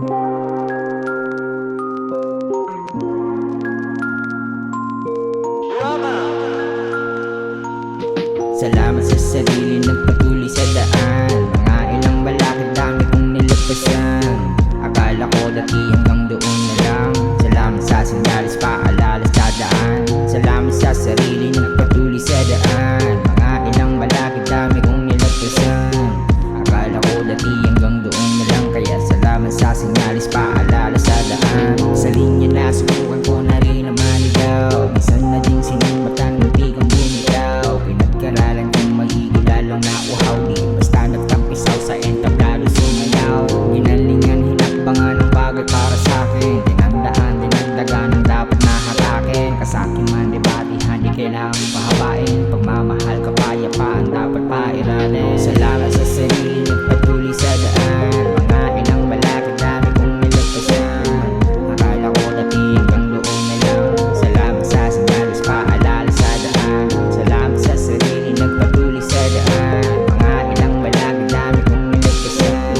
Salamat sa sarili, nagpatuloy sa daan. Mga ilang balakid, dami kong nilagpasan. Akala ko dati hanggang doon na lang. Salamat sa sinyalis, paalala sa daan. Salamat sa sarili, nagpatuloy sa daan. Mga ilang balakid, dami kong nilagpasan. Akala ko dati hanggang doon na lang. Kaya salamat sa sinyalis, paalala sa daan. Sa linya na subukan ko na rin na maligaw. Minsan na din sinimatan, munti kang bumitaw. Pinagkaralan kong magiging lalong nauhaw. Di basta nagtampisaw sa entablado sumayaw. Ginalingan, hinakbangan ng bagay para sa'kin. Tinandaan, dinagdagan ang dapat nahatakin. Kasakin man, debatihan, di kailangan pahabain. Pagmamahal, kapayapaan, dapat pairalin. Salamat sa sarili, nagpatuloy sa daan. Mga ilang balakid, dami kong nilagpasan. Akala ko dati hanggang doon na lang. Salamat sa sinyalis, paalala sa daan. Salamat sa sarili, nagpatuloy sa daan. Mga ilang balakid, dami kong nilagpasan.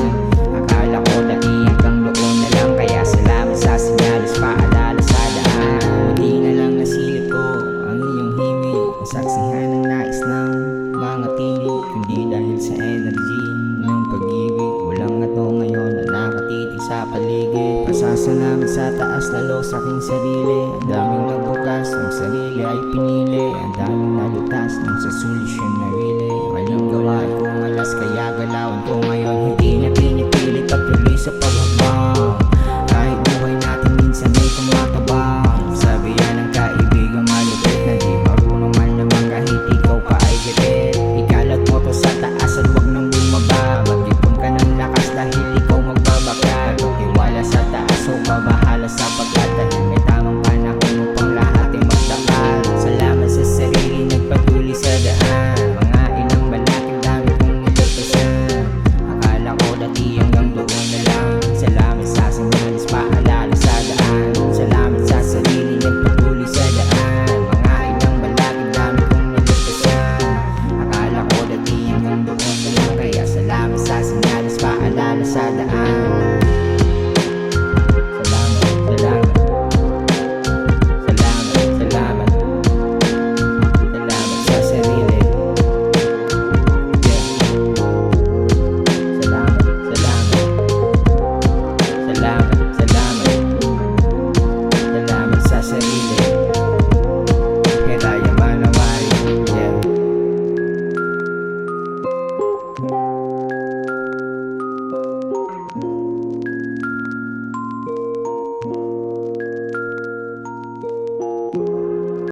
Akala ko dati hanggang doon na lang. Kaya salamat sa sinyalis, paalala sa daan. Buti na lang nasilip ko ang iyong himig. Nasaksihan ng nais ng mga tinig. Kundi dahil sa energy ng pag-ibig. Walang ato ngayon na nakatitig sa paligid. Pasasalamat sa taas lalo sa aking sarili. Ang daming nagbukas, ng sarili ay pinili. Ang daming nalutas, nung sa solusyon na really. Maling gawain kong alas, kaya galawan ko ngayon. Hindi na pinipilit, patuloy sa pag